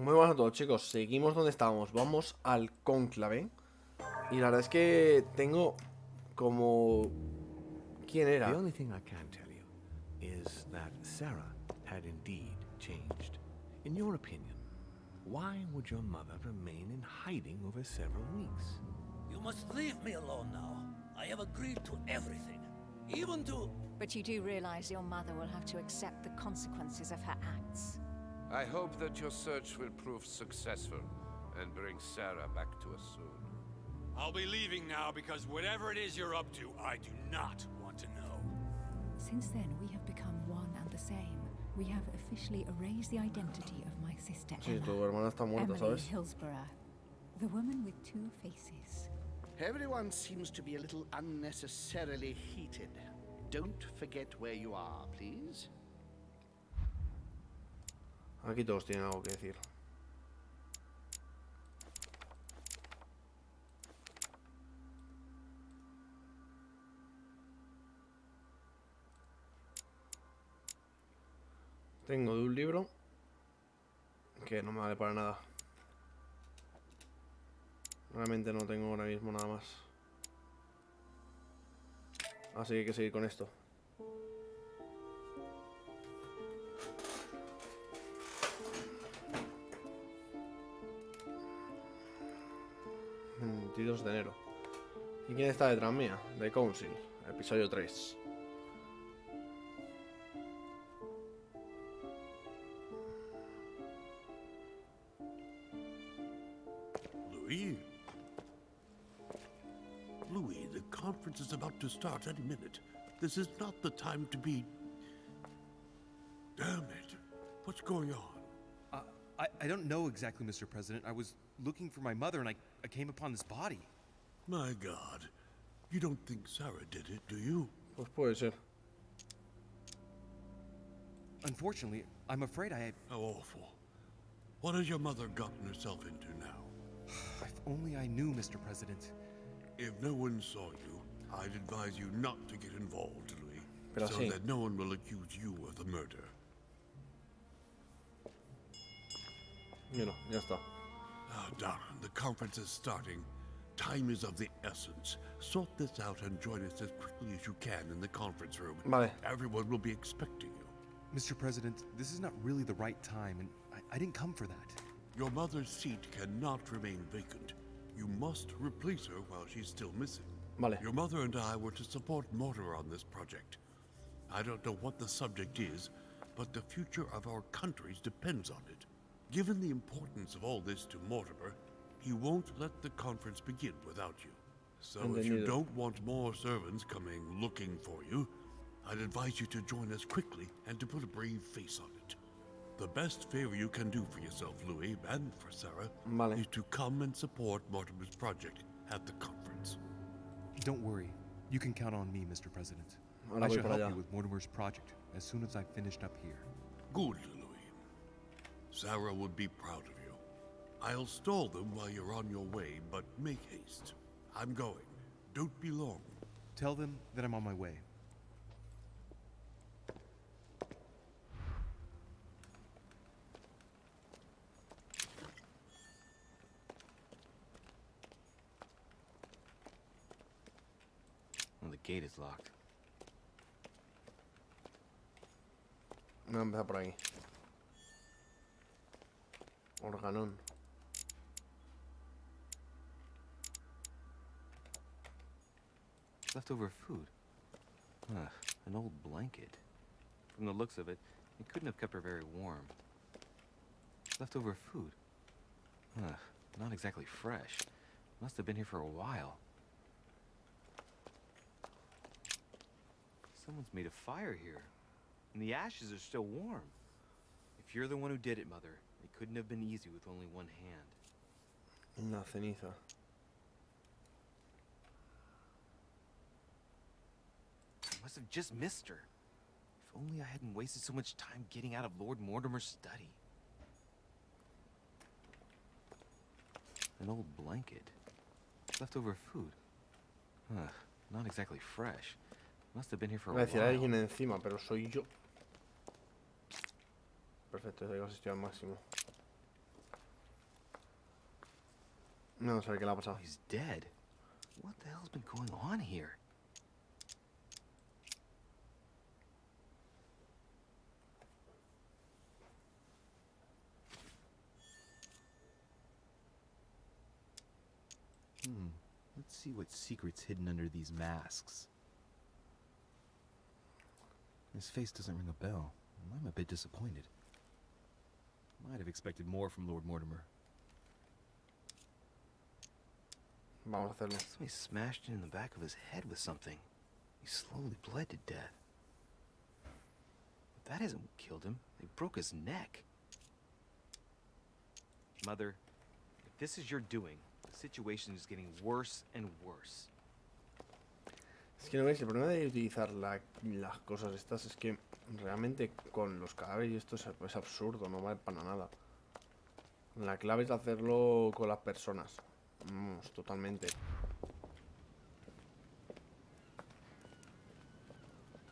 Muy buenas a todos, chicos. Seguimos donde estábamos. Vamos al cónclave. Y la verdad es que tengo como... ¿Quién The era? only thing I can tell you is that Sarah had indeed changed. In your opinion, why would your mother remain in hiding over several weeks? You must leave me alone now. I have agreed to everything, even to... But you do realize your mother will have to accept the consequences of her acts. I hope that your search will prove successful and bring Sarah back to us soon. I'll be leaving now because whatever it is you're up to, I do not want to know. Since then, we have become one and the same. We have officially erased the identity of my sister Sí, Emma. tu hermana está muerta, Emily ¿sabes? Hillsborough, the woman with two faces. Everyone seems to be a little unnecessarily heated. Don't forget where you are, please. Aquí todos tienen algo que decir. Tengo de un libro que no me vale para nada. Realmente no tengo ahora mismo nada más. Así que hay que seguir con esto. ...22 de enero. ¿Y quién está detrás mía? The Council, episodio 3. Louis? Louis, the conference is about to start any minute. This is not the time to be... Damn it. What's going on? I don't know exactly, Mr. President. I was looking for my mother and I came upon this body. My God. You don't think Sarah did it, do you? Pues puede ser. Unfortunately, I'm afraid I... How awful. What has your mother gotten herself into now? If only I knew, Mr. President. If no one saw you, I'd advise you not to get involved, Louis. Pero so sí. that no one will accuse you of the murder. Mira, ya está. Ah, darling, the conference is starting. Time is of the essence. Sort this out and join us as quickly as you can in the conference room. Vale. Everyone will be expecting you. Mr. President, this is not really the right time, and I didn't come for that. Your mother's seat cannot remain vacant. You must replace her while she's still missing. Vale. Your mother and I were to support Mortimer on this project. I don't know what the subject is, but the future of our countries depends on it. Given the importance of all this to Mortimer, he won't let the conference begin without you. So if you don't want more servants coming looking for you, I'd advise you to join us quickly and to put a brave face on it. The best favor you can do for yourself, Louis, and for Sarah, Vale. is to come and support Mortimer's project at the conference. Don't worry. You can count on me, Mr. President. Ahora I voy shall para help allá. you with Mortimer's project as soon as I've finished up here. Good, Louis. Sarah would be proud of you. I'll stall them while you're on your way, but make haste. I'm going. Don't be long. Tell them that I'm on my way. Well, the gate is locked. Voy a empezar por aquí. Organón. Leftover food. Ugh, an old blanket. From the looks of it, it couldn't have kept her very warm. Leftover food. Ugh, not exactly fresh. Must have been here for a while. Someone's made a fire here, and the ashes are still warm. If you're the one who did it, Mother, it couldn't have been easy with only one hand. Una ceniza. I must have just missed her. If only I hadn't wasted so much time getting out of Lord Mortimer's study. An old blanket. Leftover food. Ugh, not exactly fresh. Must have been here for a Voy a decir, hay while. alguien encima, pero soy yo. Perfecto, ya estoy al máximo. Vamos a ver qué le ha pasado. He's dead. What the hell's been going on here? Let's see what secret's hidden under these masks. His face doesn't ring a bell. I'm a bit disappointed. Might have expected more from Lord Mortimer. Vamos a hacerlo. Somebody smashed in the back of his head with something. He slowly bled to death. But that isn't what killed him. They broke his neck. Mother, if this is your doing, the situation is getting worse and worse. Es que no veis, el problema de utilizar las cosas estas es que realmente con los cadáveres y esto es absurdo, no vale para nada. La clave es hacerlo con las personas. Vamos, totalmente.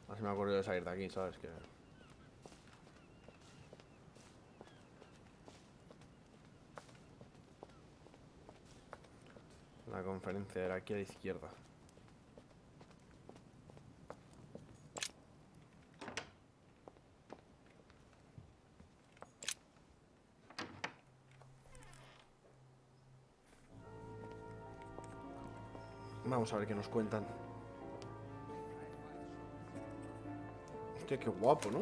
Así me ha ocurrido de salir de aquí, ¿sabes? Que... La conferencia era aquí a la izquierda. Vamos a ver qué nos cuentan. Hostia, qué guapo, ¿no?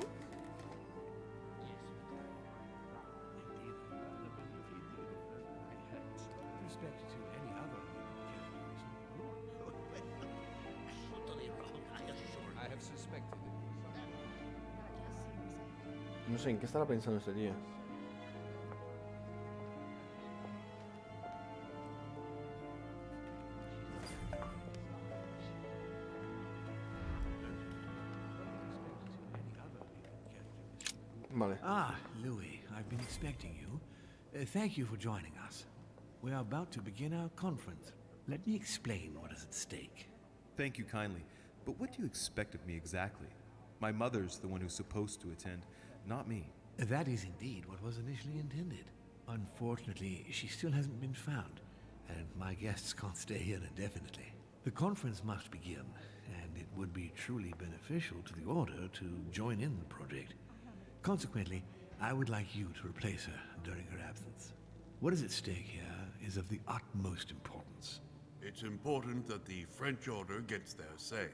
No sé, ¿en qué estará pensando este tío? Vale. Ah, Louis, I've been expecting you. Thank you for joining us. We are about to begin our conference. Let me explain what is at stake. Thank you kindly. But what do you expect of me exactly? My mother's the one who's supposed to attend, not me. That is indeed what was initially intended. Unfortunately, she still hasn't been found, and my guests can't stay here indefinitely. The conference must begin, and it would be truly beneficial to the Order to join in the project. Consequently, I would like you to replace her during her absence. What is at stake here is of the utmost importance. It's important that the French Order gets their say.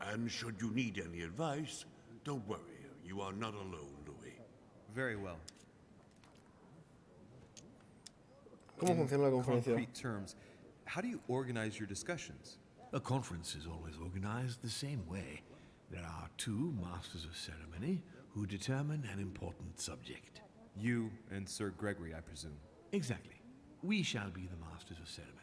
And should you need any advice, don't worry. You are not alone, Louis. Very well. ¿Cómo funciona la conferencia? In concrete terms, how do you organize your discussions? A conference is always organized the same way. There are two masters of ceremony who determine an important subject. You and Sir Gregory, I presume. Exactly. We shall be the masters of ceremony.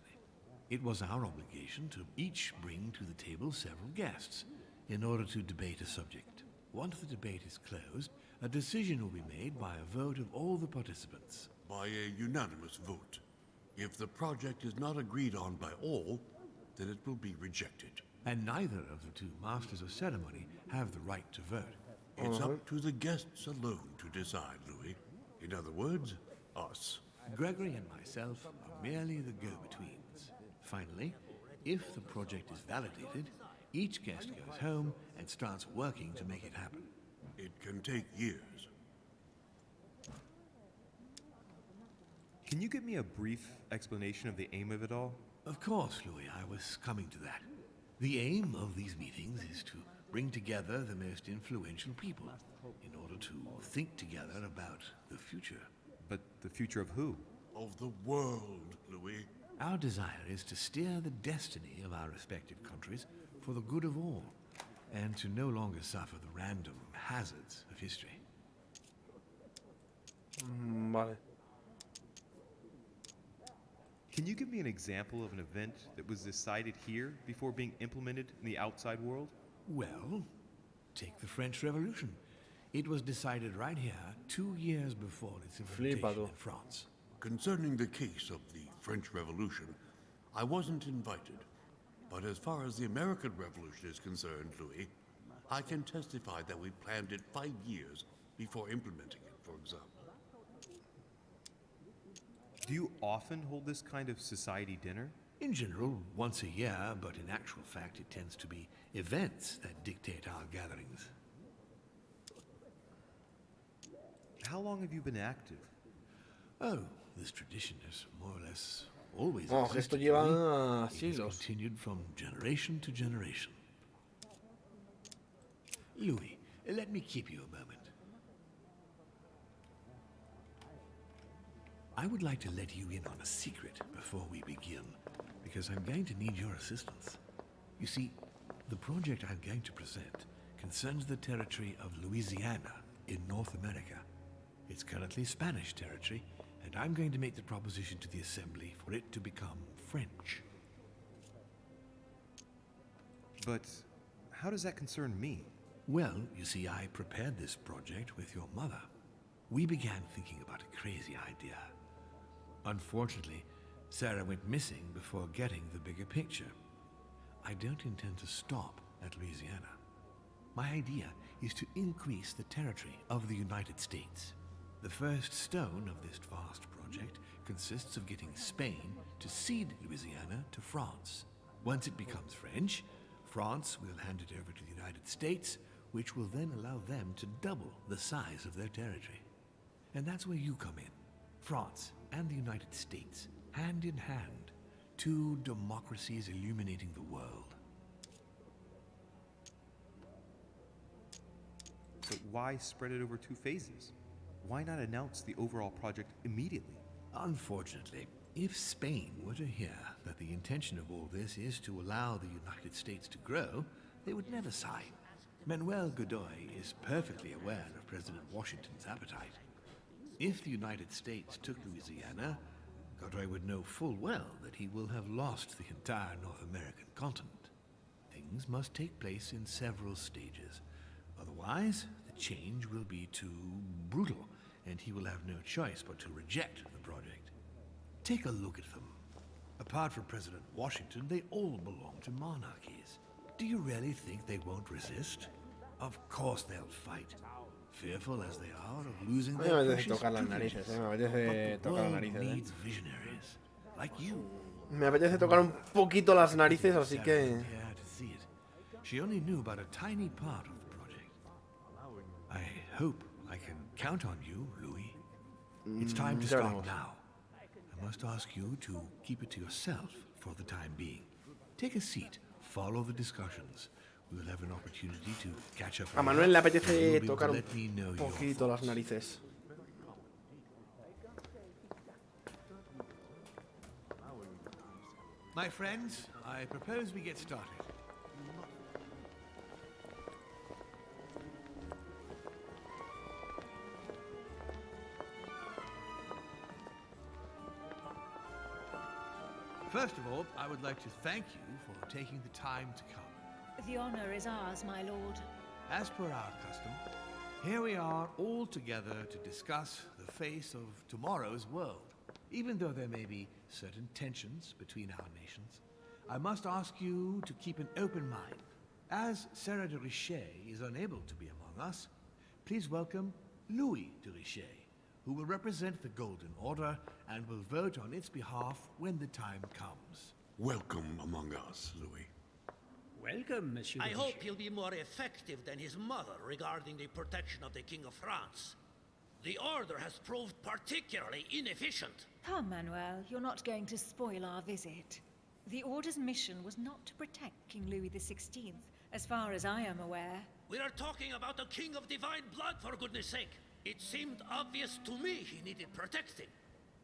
It was our obligation to each bring to the table several guests in order to debate a subject. Once the debate is closed, a decision will be made by a vote of all the participants. By a unanimous vote. If the project is not agreed on by all, then it will be rejected. And neither of the two masters of ceremony have the right to vote. It's up to the guests alone to decide, Louis. In other words, us. Gregory and myself are merely the go-betweens. Finally, if the project is validated, each guest goes home and starts working to make it happen. It can take years. Can you give me a brief explanation of the aim of it all? Of course, Louis, I was coming to that. The aim of these meetings is to bring together the most influential people in order to think together about the future. But the future of who? Of the world, Louis. Our desire is to steer the destiny of our respective countries for the good of all, and to no longer suffer the random hazards of history. Vale. Can you give me an example of an event that was decided here before being implemented in the outside world? Well, take the French Revolution. It was decided right here 2 years before its implementation in France. Concerning the case of the French Revolution, I wasn't invited. But as far as the American Revolution is concerned, Louis, I can testify that we planned it 5 years before implementing it, for example. Do you often hold this kind of society dinner? In general, once a year, but in actual fact it tends to be events that dictate our gatherings. How long have you been active? Oh, this tradition has more or less always Oh, que esto existed. lleva Really. It has siglos. continued from generation to generation. Louis, let me keep you a moment. I would like to let you in on a secret before we begin, because I'm going to need your assistance. You see, the project I'm going to present concerns the territory of Louisiana in North America. It's currently Spanish territory, and I'm going to make the proposition to the Assembly for it to become French. But how does that concern me? Well, you see, I prepared this project with your mother. We began thinking about a crazy idea. Unfortunately, Sarah went missing before getting the bigger picture. I don't intend to stop at Louisiana. My idea is to increase the territory of the United States. The first stone of this vast project consists of getting Spain to cede Louisiana to France. Once it becomes French, France will hand it over to the United States, which will then allow them to double the size of their territory. And that's where you come in. France and the United States, hand in hand, two democracies illuminating the world. But why spread it over 2 phases? Why not announce the overall project immediately? Unfortunately, if Spain were to hear that the intention of all this is to allow the United States to grow, they would never sign. Manuel Godoy is perfectly aware of President Washington's appetite. If the United States took Louisiana, Godoy would know full well that he will have lost the entire North American continent. Things must take place in several stages. Otherwise, the change will be too brutal, and he will have no choice but to reject the project. Take a look at them. Apart from President Washington, they all belong to monarchies. Do you really think they won't resist? Of course they'll fight. Fearful as they are of losing A mí their me apetece precious tocar las privileges. narices, me apetece But the tocar las world narices, needs visionaries like you. Me apetece tocar un poquito las narices, así Sarah que... wasn't here to see it. She only knew about a tiny part of the project. I hope I can count on you, Louis. It's time to ya start veremos. now. I must ask you to keep it to yourself for the time being. Take a seat, follow the discussions. We'll have an opportunity to catch up. A Manuel le apetece and you'll be able to tocar un let me know your poquito las thoughts. narices. My friends, I propose we get started. First of all, I would like to thank you for taking the time to come. The honor is ours, my lord. As per our custom, here we are all together to discuss the face of tomorrow's world. Even though there may be certain tensions between our nations, I must ask you to keep an open mind. As Sarah de Richet is unable to be among us, please welcome Louis de Richet, who will represent the Golden Order and will vote on its behalf when the time comes. Welcome among us, Louis. Welcome, Monsieur. I hope he'll be more effective than his mother regarding the protection of the King of France. The Order has proved particularly inefficient. Come, Manuel, you're not going to spoil our visit. The Order's mission was not to protect King Louis XVI, as far as I am aware. We are talking about a king of divine blood, for goodness sake. It seemed obvious to me he needed protecting.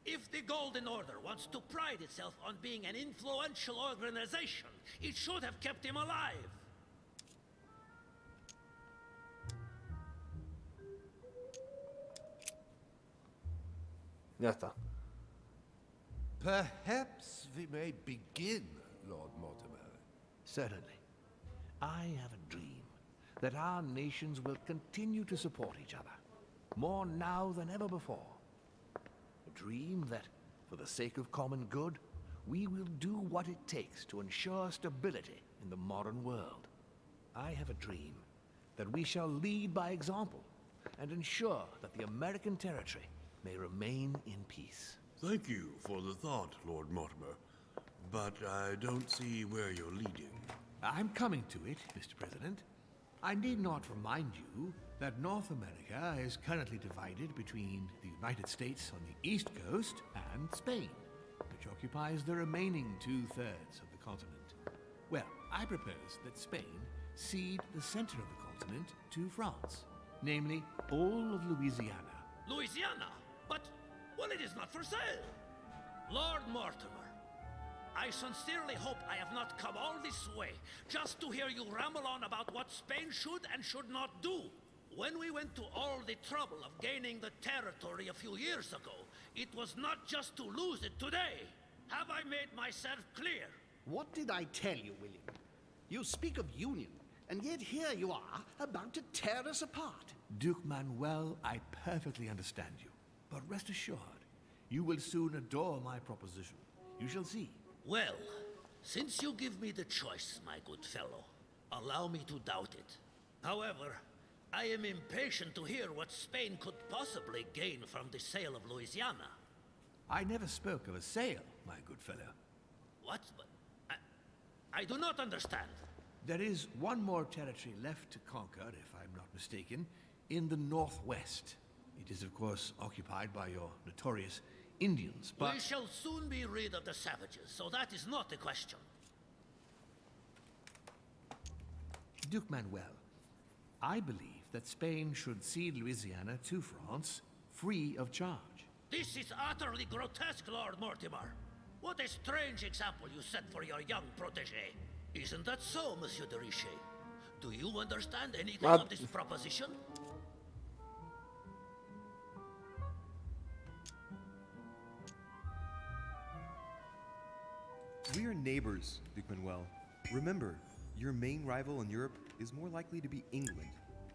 If the Golden Order wants to pride itself on being an influential organization, it should have kept him alive. Ya está. Perhaps we may begin, Lord Mortimer. Certainly. I have a dream that our nations will continue to support each other, more now than ever before. A dream that, for the sake of common good, we will do what it takes to ensure stability in the modern world. I have a dream that we shall lead by example and ensure that the American territory may remain in peace. Thank you for the thought, Lord Mortimer. But I don't see where you're leading. I'm coming to it, Mr. President. I need not remind you that North America is currently divided between the United States on the east coast and Spain, which occupies the remaining 2/3 of the continent. Well, I propose that Spain cede the center of the continent to France, namely all of Louisiana. Louisiana? But, well, it is not for sale. Lord Mortimer, I sincerely hope I have not come all this way just to hear you ramble on about what Spain should and should not do. When we went to all the trouble of gaining the territory a few years ago, it was not just to lose it today. Have I made myself clear? What did I tell you, William? You speak of union, and yet here you are, about to tear us apart. Duke Manuel, I perfectly understand you. But rest assured, you will soon adore my proposition. You shall see. Well, since you give me the choice, my good fellow, allow me to doubt it. However, I am impatient to hear what Spain could possibly gain from the sale of Louisiana. I never spoke of a sale, my good fellow. What? I do not understand. There is one more territory left to conquer, if I'm not mistaken, in the northwest. It is, of course, occupied by your notorious Indians, but... We shall soon be rid of the savages, so that is not the question. Duke Manuel, I believe that Spain should cede Louisiana to France, free of charge. This is utterly grotesque, Lord Mortimer. What a strange example you set for your young protégé. Isn't that so, Monsieur de Richet? Do you understand anything of this proposition? We are neighbors, Duke Manuel. Remember, your main rival in Europe is more likely to be England,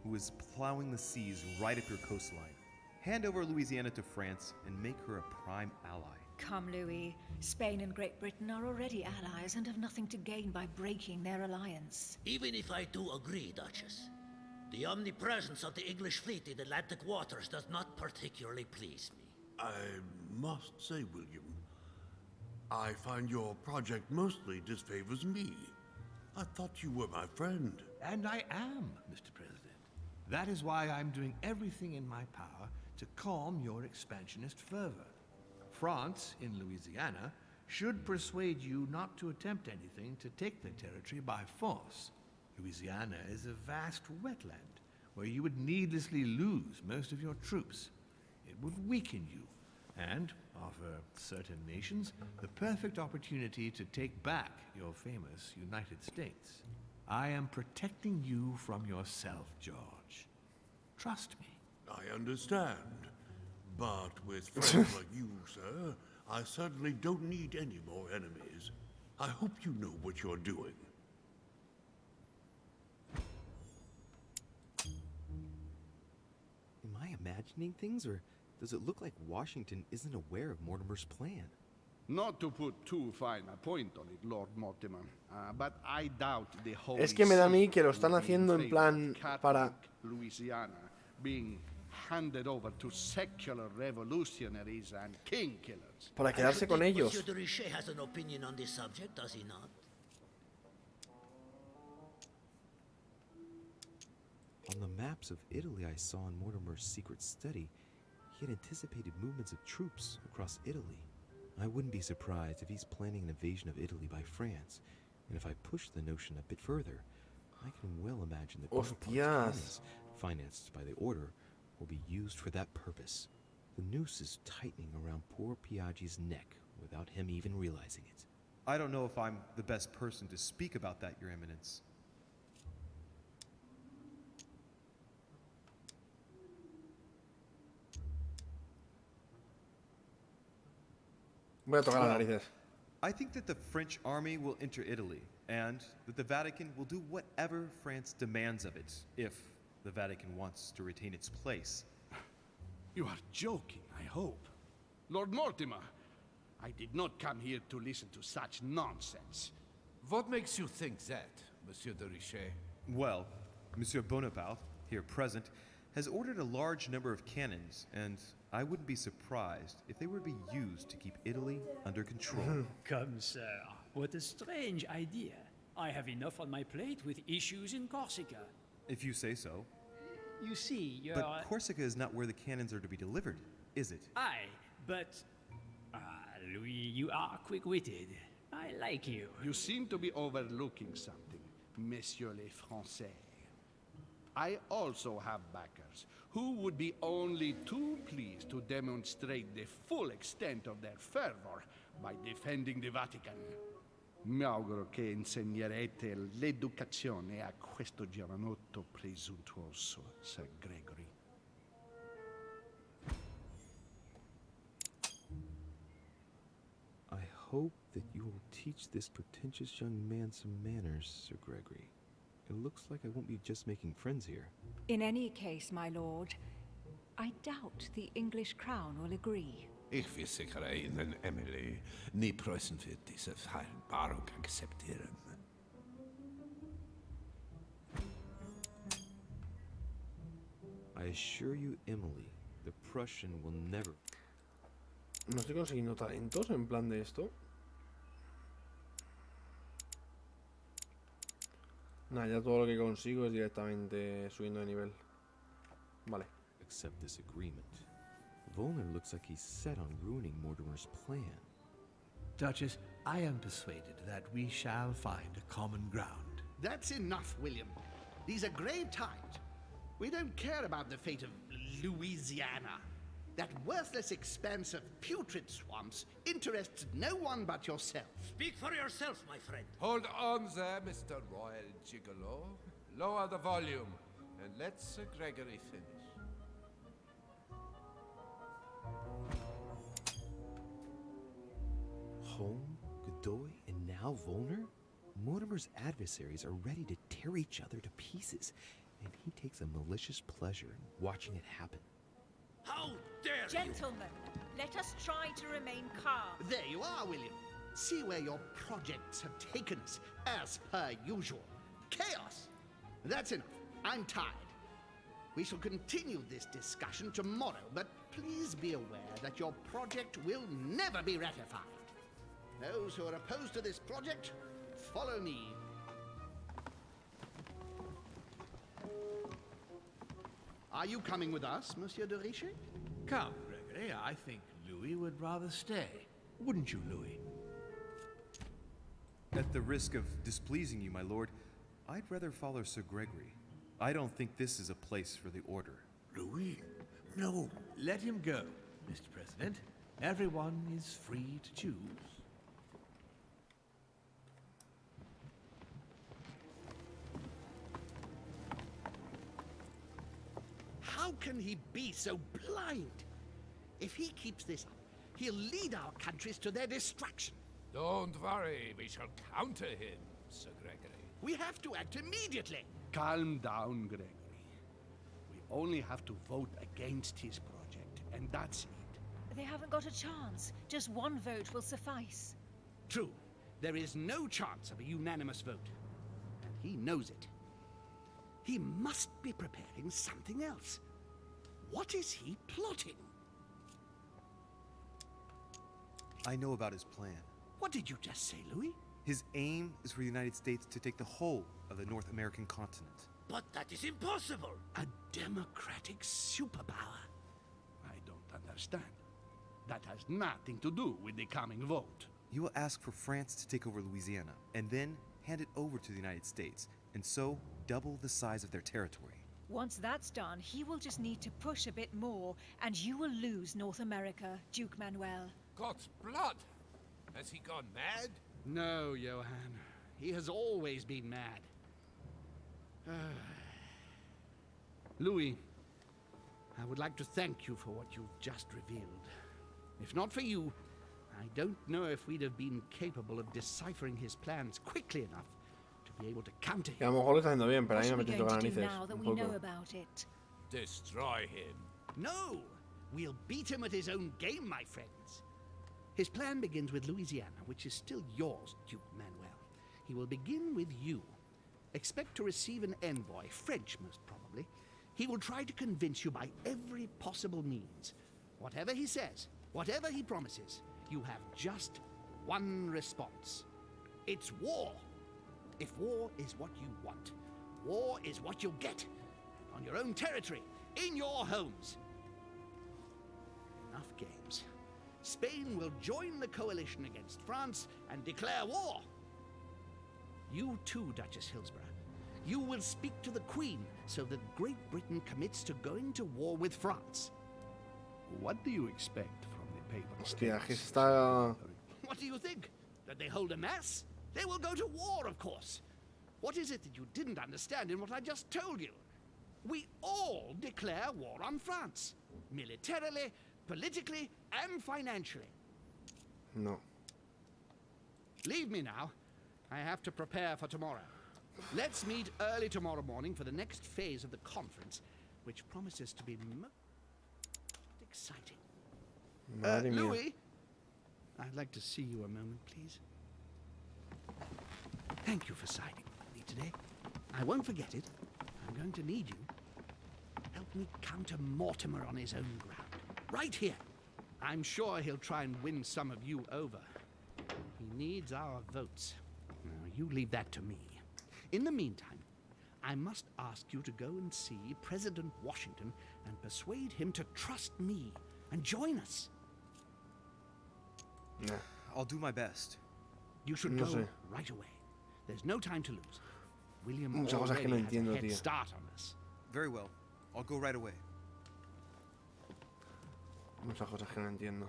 who is plowing the seas right up your coastline. Hand over Louisiana to France and make her a prime ally. Come, Louis. Spain and Great Britain are already allies and have nothing to gain by breaking their alliance. Even if I do agree, Duchess, the omnipresence of the English fleet in Atlantic waters does not particularly please me. I must say, William, I find your project mostly disfavors me. I thought you were my friend. And I am, Mr. President. That is why I'm doing everything in my power to calm your expansionist fervor. France, in Louisiana, should persuade you not to attempt anything to take the territory by force. Louisiana is a vast wetland where you would needlessly lose most of your troops. It would weaken you and offer certain nations the perfect opportunity to take back your famous United States. I am protecting you from yourself, George. Trust me. I understand. But with friends like you, sir, I certainly don't need any more enemies. I hope you know what you're doing. Am I imagining things, or does it look like Washington isn't aware of Mortimer's plan? Not to put too fine a point on it, Lord Mortimer, but I doubt the whole. Es que me da a mí que lo están haciendo en plan para... Louisiana being handed over to secular revolutionaries and king killers. Para quedarse con ellos. Monsieur de Richet has an opinion on this subject, does he not? On the maps of Italy I saw in Mortimer's secret study, he had anticipated movements of troops across Italy. I wouldn't be surprised if he's planning an invasion of Italy by France, and if I push the notion a bit further, I can well imagine that Bonaparte's cannons, financed by the Order, will be used for that purpose. The noose is tightening around poor Piaggi's neck without him even realizing it. I don't know if I'm the best person to speak about that, Your Eminence. Voy a tocar las narices. I think that the French army will enter Italy, and that the Vatican will do whatever France demands of it, if the Vatican wants to retain its place. You are joking, I hope. Lord Mortimer, I did not come here to listen to such nonsense. What makes you think that, Monsieur de Richet? Well, Monsieur Bonaparte, here present, has ordered a large number of cannons, and I wouldn't be surprised if they were to be used to keep Italy under control. Come, sir. What a strange idea. I have enough on my plate with issues in Corsica. If you say so. You see, you're... But Corsica is not where the cannons are to be delivered, is it? Aye, but... Louis, you are quick-witted. I like you. You seem to be overlooking something, Messieurs les Français. I also have backers who would be only too pleased to demonstrate the full extent of their fervor by defending the Vatican. Mi auguro che insegnerete l'educazione a questo giovanotto presuntuoso, Sir Gregory. I hope that you will teach this pretentious young man some manners, Sir Gregory. It looks like I won't be just making friends here. In any case, my lord, I doubt the English crown will agree. Ich versichere Ihnen, Emily, nie Preußen wird diese Vereinbarung akzeptieren. I assure you, Emily, the Prussian will never... No estoy consiguiendo talentos en plan de esto. Nah, ya todo lo que consigo es directamente subiendo de nivel. Vale. Accept this agreement. Volner looks like he's set on ruining Mortimer's plan. Duchess, I am persuaded that we shall find a common ground. That's enough, William. These are grave times. We don't care about the fate of Louisiana. That worthless expanse of putrid swamps interests no one but yourself. Speak for yourself, my friend. Hold on there, Mr. Royal Gigolo. Lower the volume, and let Sir Gregory finish. Home, Godoy, and now Volner? Mortimer's adversaries are ready to tear each other to pieces, and he takes a malicious pleasure in watching it happen. How dare you! Gentlemen, let us try to remain calm. There you are, William. See where your projects have taken us, as per usual. Chaos! That's enough. I'm tired. We shall continue this discussion tomorrow, but please be aware that your project will never be ratified. Those who are opposed to this project, follow me. Are you coming with us, Monsieur de Richet? Come, Gregory, I think Louis would rather stay. Wouldn't you, Louis? At the risk of displeasing you, my lord, I'd rather follow Sir Gregory. I don't think this is a place for the Order. Louis? No. Let him go, Mr. President. Everyone is free to choose. How can he be so blind? If he keeps this up, he'll lead our countries to their destruction. Don't worry, we shall counter him, Sir Gregory. We have to act immediately. Calm down, Gregory. We only have to vote against his project, and that's it. They haven't got a chance. Just one vote will suffice. True. There is no chance of a unanimous vote. And he knows it. He must be preparing something else. What is he plotting? I know about his plan. What did you just say, Louis? His aim is for the United States to take the whole of the North American continent. But that is impossible. A democratic superpower. I don't understand. That has nothing to do with the coming vote. He will ask for France to take over Louisiana, and then hand it over to the United States, and so double the size of their territory. Once that's done, he will just need to push a bit more, and you will lose North America, Duke Manuel. God's blood! Has he gone mad? No, Johann. He has always been mad. Louis, I would like to thank you for what you've just revealed. If not for you, I don't know if we'd have been capable of deciphering his plans quickly enough to be able to counter him. Que a lo mejor lo está haciendo bien, pero a What mí are me we mete going tocar to do narices now that un we know poco. about it? Destroy him. No! We'll beat him at his own game, my friends. His plan begins with Louisiana, which is still yours, Duke Manuel. He will begin with you. Expect to receive an envoy, French most probably. He will try to convince you by every possible means. Whatever he says, whatever he promises, you have just one response. It's war. If war is what you want, war is what you'll get. On your own territory, in your homes. Enough games. Spain will join the coalition against France and declare war. You too, Duchess Hillsborough. You will speak to the Queen so that Great Britain commits to going to war with France. What do you expect from the papal Hostia, que states? está... What do you think? That they hold a mass? They will go to war, of course. What is it that you didn't understand in what I just told you? We all declare war on France. Militarily, politically, and financially. No. Leave me now. I have to prepare for tomorrow. Let's meet early tomorrow morning for the next phase of the conference, which promises to be most exciting. Madre mía. Louis, I'd like to see you a moment, please. Thank you for siding with me today. I won't forget it. I'm going to need you. Help me counter Mortimer on his own ground. Right here. I'm sure he'll try and win some of you over. He needs our votes. Now, you leave that to me. In the meantime, I must ask you to go and see President Washington and persuade him to trust me and join us. Nah. I'll do my best. You should No go sé. right away. There's no time to lose. William Muchas cosas que no already has a entiendo, head tío. start on us. Very well. I'll go right away. Muchas cosas que no entiendo.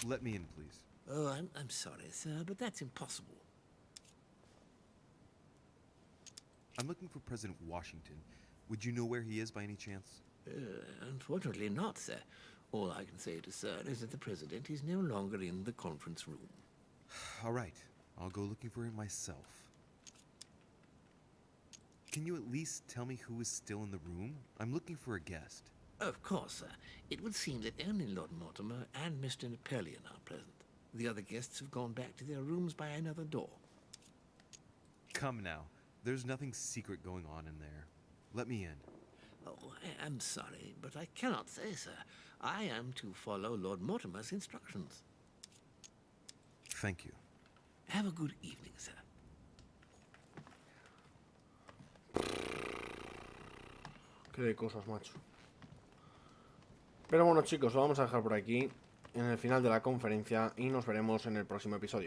Let me in, please. Oh, I'm sorry, sir, but that's impossible. I'm looking for President Washington. Would you know where he is by any chance? Unfortunately not, sir. All I can say to sir is that the president is no longer in the conference room. All right. I'll go looking for him myself. Can you at least tell me who is still in the room? I'm looking for a guest. Of course, sir. It would seem that only Lord Mortimer and Mr. Napoleon are present. The other guests have gone back to their rooms by another door. Come now. There's nothing secret going on in there. Let me in. Oh, I'm sorry, but I cannot say, sir. I am to follow Lord Mortimer's instructions. Thank you. Have a good evening, sir. Qué de cosas, macho. Pero bueno, chicos, lo vamos a dejar por aquí en el final de la conferencia y nos veremos en el próximo episodio.